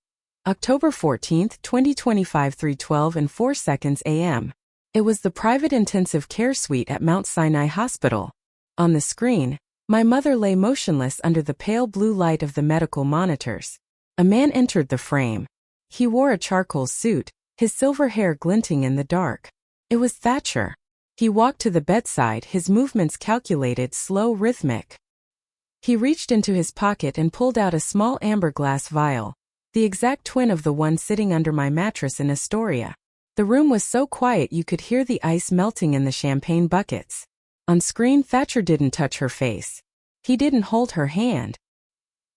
October 14, 2025, 3:12 and 4 seconds a.m. It was the private intensive care suite at Mount Sinai Hospital. On the screen, my mother lay motionless under the pale blue light of the medical monitors. A man entered the frame. He wore a charcoal suit, his silver hair glinting in the dark. It was Thatcher. He walked to the bedside, his movements calculated, slow, rhythmic. He reached into his pocket and pulled out a small amber glass vial, the exact twin of the one sitting under my mattress in Astoria. The room was so quiet you could hear the ice melting in the champagne buckets. On screen, Thatcher didn't touch her face. He didn't hold her hand.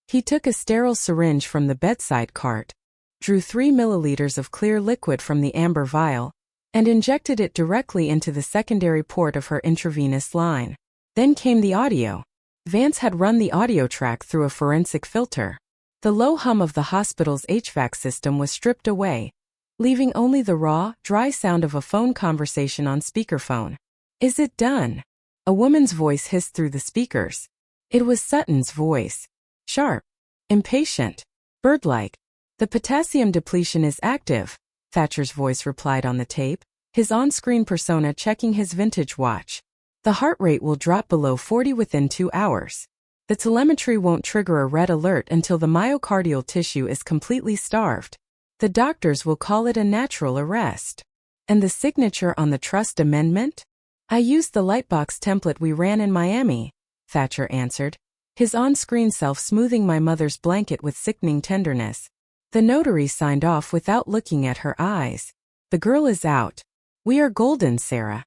He took a sterile syringe from the bedside cart, drew 3 milliliters of clear liquid from the amber vial, and injected it directly into the secondary port of her intravenous line. Then came the audio. Vance had run the audio track through a forensic filter. The low hum of the hospital's HVAC system was stripped away, leaving only the raw, dry sound of a phone conversation on speakerphone. "Is it done?" A woman's voice hissed through the speakers. It was Sutton's voice. Sharp, impatient, bird-like. "The potassium depletion is active," Thatcher's voice replied on the tape, his on-screen persona checking his vintage watch. "The heart rate will drop below 40 within 2 hours. The telemetry won't trigger a red alert until the myocardial tissue is completely starved. The doctors will call it a natural arrest." "And the signature on the trust amendment?" "I used the lightbox template we ran in Miami," Thatcher answered, his on-screen self smoothing my mother's blanket with sickening tenderness. The notary signed off without looking at her eyes. "The girl is out. We are golden, Sarah."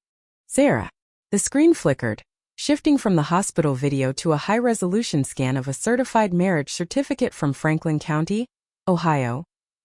"Sarah." The screen flickered, shifting from the hospital video to a high-resolution scan of a certified marriage certificate from Franklin County, Ohio,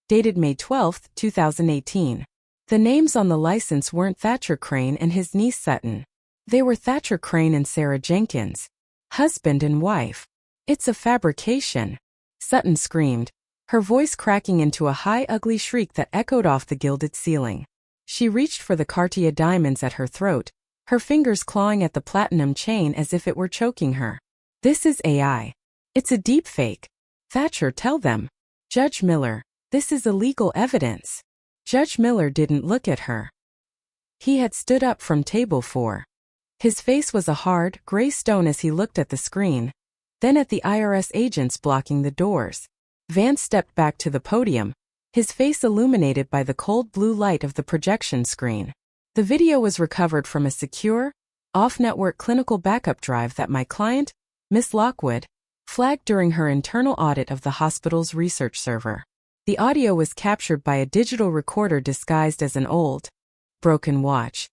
dated May 12, 2018. The names on the license weren't Thatcher Crane and his niece Sutton. They were Thatcher Crane and Sarah Jenkins, husband and wife. "It's a fabrication," Sutton screamed, her voice cracking into a high, ugly shriek that echoed off the gilded ceiling. She reached for the Cartier diamonds at her throat, her fingers clawing at the platinum chain as if it were choking her. "This is AI. It's a deepfake. Thatcher, tell them. Judge Miller, this is illegal evidence." Judge Miller didn't look at her. He had stood up from table 4. His face was a hard, gray stone as he looked at the screen, then at the IRS agents blocking the doors. Vance stepped back to the podium, his face illuminated by the cold blue light of the projection screen. The video was recovered from a secure, off-network clinical backup drive that my client, Miss Lockwood, flagged during her internal audit of the hospital's research server. The audio was captured by a digital recorder disguised as an old, broken watch.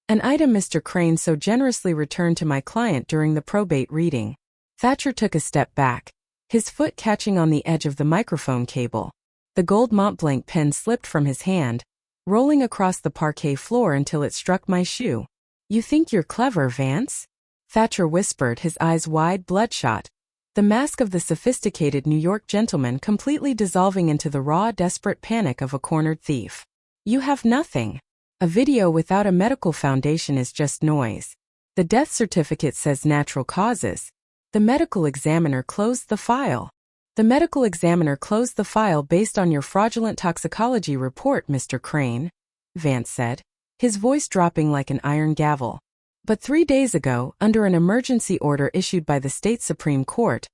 An item Mr. Crane so generously returned to my client during the probate reading. Thatcher took a step back, his foot catching on the edge of the microphone cable. The gold Montblanc pen slipped from his hand, rolling across the parquet floor until it struck my shoe. "You think you're clever, Vance?" Thatcher whispered, his eyes wide, bloodshot. The mask of the sophisticated New York gentleman completely dissolving into the raw, desperate panic of a cornered thief. "You have nothing. A video without a medical foundation is just noise. The death certificate says natural causes. The medical examiner closed the file. The medical examiner closed the file based on your fraudulent toxicology report, Mr. Crane," Vance said, his voice dropping like an iron gavel. "But 3 days ago, under an emergency order issued by the state Supreme Court,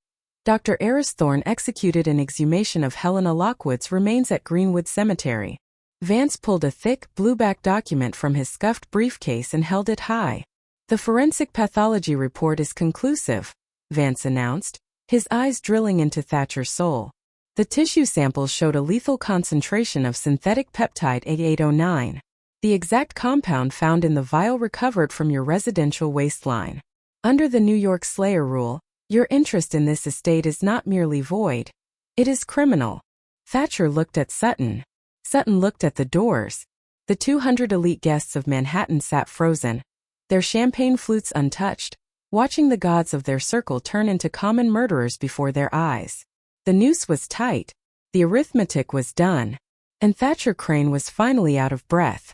Dr. Aristhorne executed an exhumation of Helena Lockwood's remains at Greenwood Cemetery." Vance pulled a thick, blue-back document from his scuffed briefcase and held it high. "The forensic pathology report is conclusive," Vance announced, his eyes drilling into Thatcher's soul. "The tissue samples showed a lethal concentration of synthetic peptide A809, the exact compound found in the vial recovered from your residential waistline. Under the New York Slayer rule, your interest in this estate is not merely void. It is criminal." Thatcher looked at Sutton. Sutton looked at the doors. The 200 elite guests of Manhattan sat frozen, their champagne flutes untouched, watching the gods of their circle turn into common murderers before their eyes. The noose was tight, the arithmetic was done, and Thatcher Crane was finally out of breath.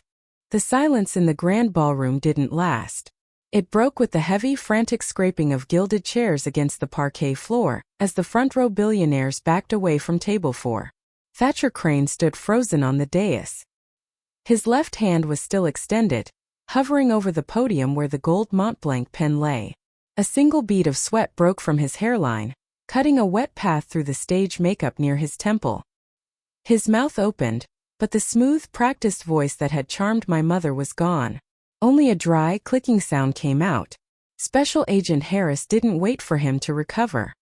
The silence in the grand ballroom didn't last. It broke with the heavy, frantic scraping of gilded chairs against the parquet floor, as the front-row billionaires backed away from table 4. Thatcher Crane stood frozen on the dais. His left hand was still extended, hovering over the podium where the gold Montblanc pen lay. A single bead of sweat broke from his hairline, cutting a wet path through the stage makeup near his temple. His mouth opened, but the smooth, practiced voice that had charmed my mother was gone. Only a dry, clicking sound came out. Special Agent Harris didn't wait for him to recover.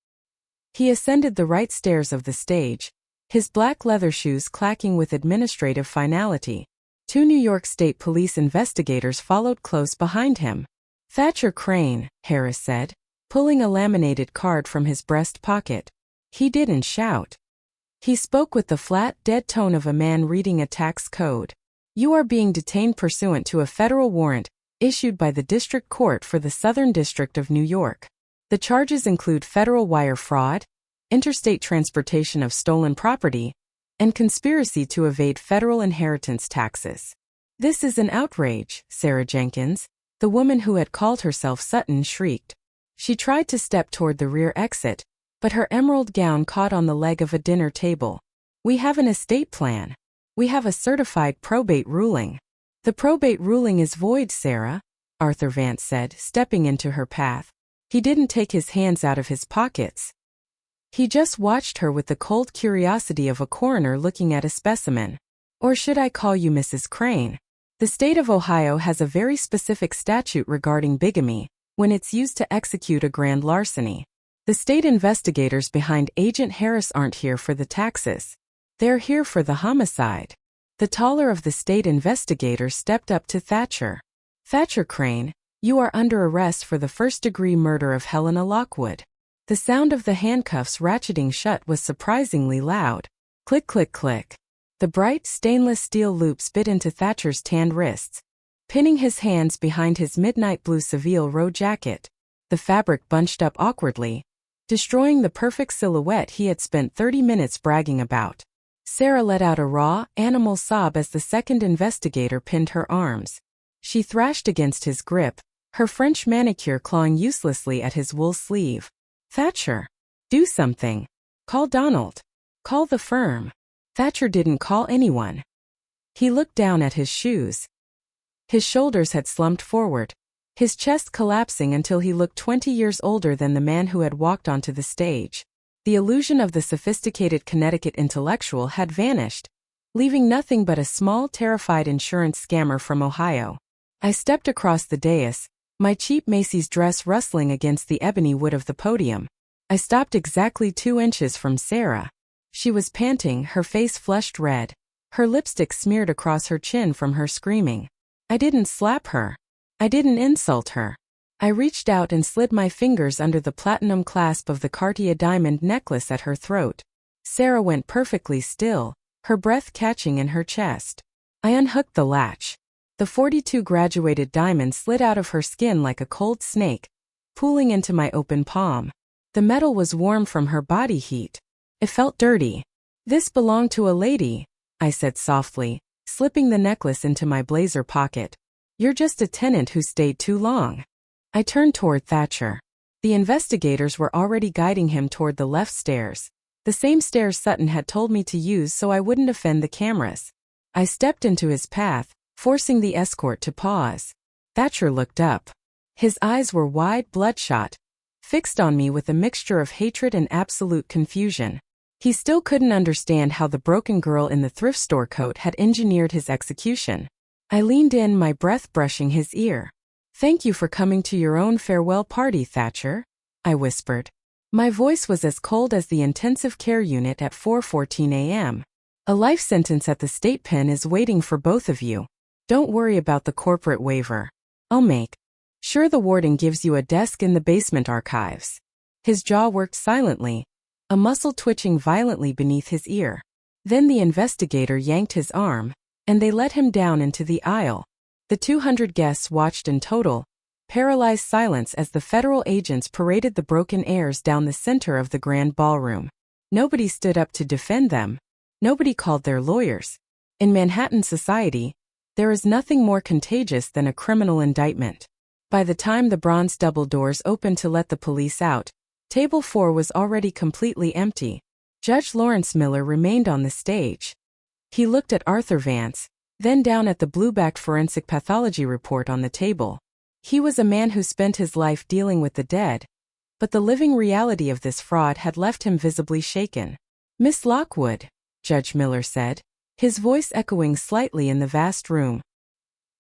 He ascended the right stairs of the stage, his black leather shoes clacking with administrative finality. 2 New York State Police investigators followed close behind him. "Thatcher Crane," Harris said, pulling a laminated card from his breast pocket. He didn't shout. He spoke with the flat, dead tone of a man reading a tax code. "You are being detained pursuant to a federal warrant issued by the District Court for the Southern District of New York. The charges include federal wire fraud, interstate transportation of stolen property, and conspiracy to evade federal inheritance taxes." "This is an outrage," Sarah Jenkins, the woman who had called herself Sutton, shrieked. She tried to step toward the rear exit, but her emerald gown caught on the leg of a dinner table. "We have an estate plan. We have a certified probate ruling." "The probate ruling is void, Sarah," Arthur Vance said, stepping into her path. He didn't take his hands out of his pockets. He just watched her with the cold curiosity of a coroner looking at a specimen. "Or should I call you Mrs. Crane? The state of Ohio has a very specific statute regarding bigamy, when it's used to execute a grand larceny. The state investigators behind Agent Harris aren't here for the taxes. They're here for the homicide." The taller of the state investigators stepped up to Thatcher. "Thatcher Crane, you are under arrest for the first-degree murder of Helena Lockwood." The sound of the handcuffs ratcheting shut was surprisingly loud. Click, click, click. The bright, stainless steel loops bit into Thatcher's tanned wrists, pinning his hands behind his midnight blue Seville row jacket. The fabric bunched up awkwardly, destroying the perfect silhouette he had spent 30 minutes bragging about. Sarah let out a raw, animal sob as the second investigator pinned her arms. She thrashed against his grip, her French manicure clawing uselessly at his wool sleeve. "Thatcher, do something. Call Donald. Call the firm." Thatcher didn't call anyone. He looked down at his shoes. His shoulders had slumped forward, his chest collapsing until he looked 20 years older than the man who had walked onto the stage. The illusion of the sophisticated Connecticut intellectual had vanished, leaving nothing but a small, terrified insurance scammer from Ohio. I stepped across the dais, my cheap Macy's dress rustling against the ebony wood of the podium. I stopped exactly 2 inches from Sarah. She was panting, her face flushed red, her lipstick smeared across her chin from her screaming. I didn't slap her. I didn't insult her. I reached out and slid my fingers under the platinum clasp of the Cartier diamond necklace at her throat. Sarah went perfectly still, her breath catching in her chest. I unhooked the latch. The 42 graduated diamond slid out of her skin like a cold snake, pooling into my open palm. The metal was warm from her body heat. It felt dirty. This belonged to a lady, I said softly, slipping the necklace into my blazer pocket. You're just a tenant who stayed too long. I turned toward Thatcher. The investigators were already guiding him toward the left stairs, the same stairs Sutton had told me to use so I wouldn't offend the cameras. I stepped into his path, forcing the escort to pause. Thatcher looked up. His eyes were wide, bloodshot, fixed on me with a mixture of hatred and absolute confusion. He still couldn't understand how the broken girl in the thrift store coat had engineered his execution. I leaned in, my breath brushing his ear. "Thank you for coming to your own farewell party, Thatcher," I whispered. My voice was as cold as the intensive care unit at 4:14 a.m. "A life sentence at the state pen is waiting for both of you. Don't worry about the corporate waiver. I'll make sure the warden gives you a desk in the basement archives." His jaw worked silently, a muscle twitching violently beneath his ear. Then the investigator yanked his arm, and they let him down into the aisle. The 200 guests watched in total, paralyzed silence as the federal agents paraded the broken heirs down the center of the grand ballroom. Nobody stood up to defend them. Nobody called their lawyers. In Manhattan society, there is nothing more contagious than a criminal indictment. By the time the bronze double doors opened to let the police out, Table 4 was already completely empty. Judge Lawrence Miller remained on the stage. He looked at Arthur Vance, then down at the blue-backed forensic pathology report on the table. He was a man who spent his life dealing with the dead, but the living reality of this fraud had left him visibly shaken. "Miss Lockwood," Judge Miller said, his voice echoing slightly in the vast room.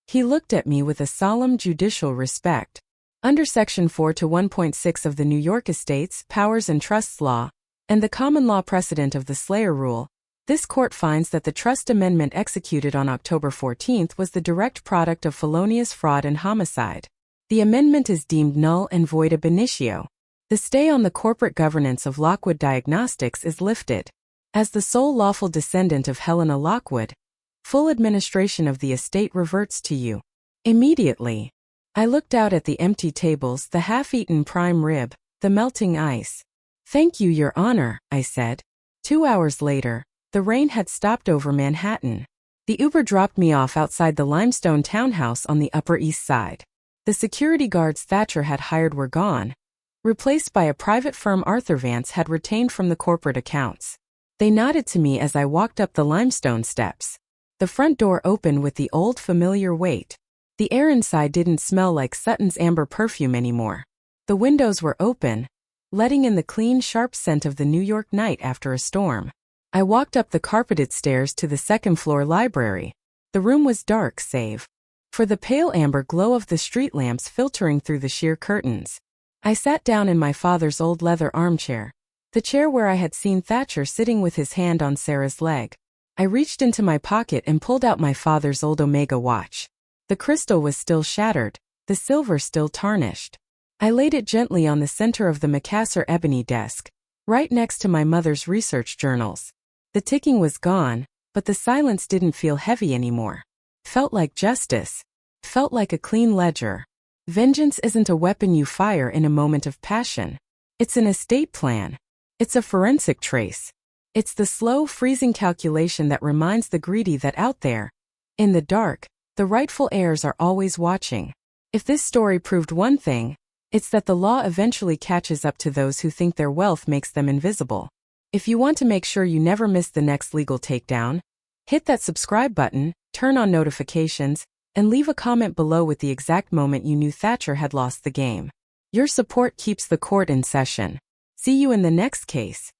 He looked at me with a solemn judicial respect. "Under Section 4 to 1.6 of the New York Estates, Powers and Trusts Law, and the common law precedent of the Slayer Rule, this court finds that the trust amendment executed on October 14 was the direct product of felonious fraud and homicide. The amendment is deemed null and void ab initio. The stay on the corporate governance of Lockwood Diagnostics is lifted. As the sole lawful descendant of Helena Lockwood, full administration of the estate reverts to you immediately." I looked out at the empty tables, the half-eaten prime rib, the melting ice. "Thank you, Your Honor," I said. 2 hours later, the rain had stopped over Manhattan. The Uber dropped me off outside the limestone townhouse on the Upper East Side. The security guards Thatcher had hired were gone, replaced by a private firm Arthur Vance had retained from the corporate accounts. They nodded to me as I walked up the limestone steps. The front door opened with the old familiar weight. The air inside didn't smell like Sutton's amber perfume anymore. The windows were open, letting in the clean, sharp scent of the New York night after a storm. I walked up the carpeted stairs to the second-floor library. The room was dark save for the pale amber glow of the street lamps filtering through the sheer curtains. I sat down in my father's old leather armchair, the chair where I had seen Thatcher sitting with his hand on Sarah's leg. I reached into my pocket and pulled out my father's old Omega watch. The crystal was still shattered, the silver still tarnished. I laid it gently on the center of the Macassar ebony desk, right next to my mother's research journals. The ticking was gone, but the silence didn't feel heavy anymore. Felt like justice. Felt like a clean ledger. Vengeance isn't a weapon you fire in a moment of passion. It's an estate plan. It's a forensic trace. It's the slow, freezing calculation that reminds the greedy that out there, in the dark, the rightful heirs are always watching. If this story proved one thing, it's that the law eventually catches up to those who think their wealth makes them invisible. If you want to make sure you never miss the next legal takedown, hit that subscribe button, turn on notifications, and leave a comment below with the exact moment you knew Thatcher had lost the game. Your support keeps the court in session. See you in the next case.